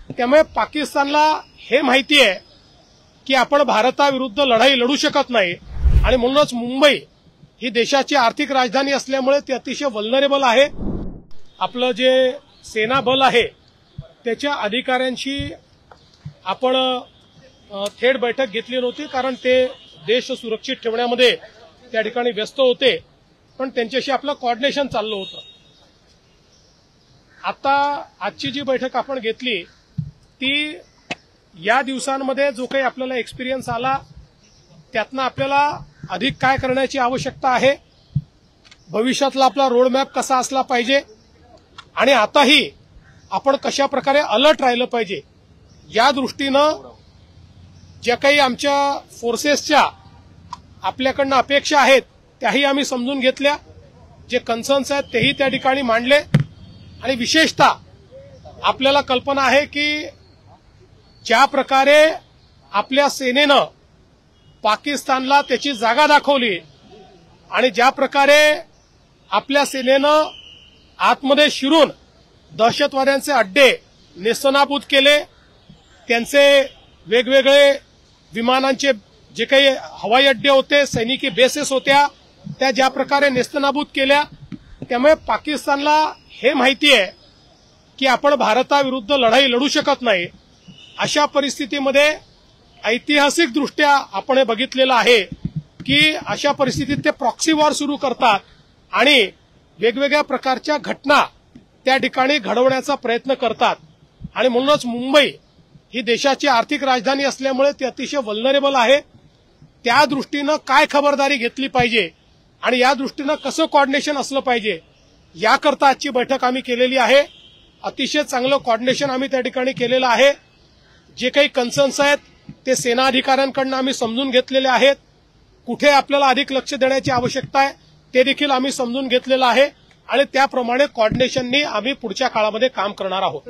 त्यामुळे पाकिस्तानला हे माहिती आहे की आपण भारताविरुद्ध लढाई लढू शकत नाही आणि म्हणूनच मुंबई ही देशाची आर्थिक राजधानी असल्यामुळे ती अतिशय वल्नरेबल आहे। आपलं जे सेना बल आहे त्याच्या अधिकाऱ्यांशी आपण थेट बैठक घेतली नव्हती, कारण ते देश सुरक्षित ठेवण्यामध्ये त्या ठिकाणी व्यस्त होते, पण त्यांच्याशी आपलं कोऑर्डिनेशन चाललं होतं। आता आजची जी बैठक आपण घेतली ती या दिवसांमध्ये जो काही आपल्याला एक्सपिरियन्स आला त्यातनं आपल्याला अधिक काय करण्याची आवश्यकता आहे, भविष्यातला आपला रोडमॅप कसा असला पाहिजे आणि आताही आपण कशा प्रकारे अलर्ट राहिलं पाहिजे या दृष्टीनं ज्या काही आमच्या फोर्सेसच्या आपल्याकडनं अपेक्षा आहेत त्याही आम्ही समजून घेतल्या, जे कन्सर्न्स आहेत तेही त्या ठिकाणी मांडले आणि विशेषतः आपल्याला कल्पना आहे की ज्या प्रकारे आपल्या सेनेनं पाकिस्तानला त्याची जागा दाखवली आणि ज्या प्रकारे आपल्या सेनेनं आतमध्ये शिरून दहशतवाद्यांचे अड्डे नेस्तनाबूत केले, त्यांचे वेगवेगळे विमानांचे जे काही हवाई अड्डे होते, सैनिकी बेसेस होत्या, त्या ज्या प्रकारे नेस्तनाबूत केल्या, त्यामुळे पाकिस्तानला हे माहिती आहे की आपण भारताविरुद्ध लढाई लढू शकत नाही। अशा परिस्थितीमध्ये ऐतिहासिकदृष्ट्या आपण हे बघितलेलं आहे की अशा परिस्थितीत ते प्रॉक्सी वॉर सुरू करतात आणि वेगवेगळ्या प्रकारच्या घटना त्या ठिकाणी घडवण्याचा प्रयत्न करतात आणि म्हणूनच मुंबई ही देशाची आर्थिक राजधानी असल्यामुळे ती अतिशय वल्नरेबल आहे। त्या दृष्टीनं काय खबरदारी घेतली पाहिजे आणि या दृष्टीनं कसं कोऑर्डिनेशन असलं पाहिजे याकरता आजची बैठक आम्ही केलेली आहे। अतिशय चांगलं कोऑर्डिनेशन आम्ही त्या ठिकाणी केलेलं आहे। जे काही कन्सर्न्स आहेत ते सेना अधिकाऱ्यांकडून आम्ही समजून घेतलेले आहेत, कुठे आपल्याला अधिक लक्ष देण्याची आवश्यकता आहे ते देखील आम्ही समजून घेतलेलं आहे आणि त्याप्रमाणे कोऑर्डिनेशननी आम्ही पुढच्या काळामध्ये काम करणार आहोत।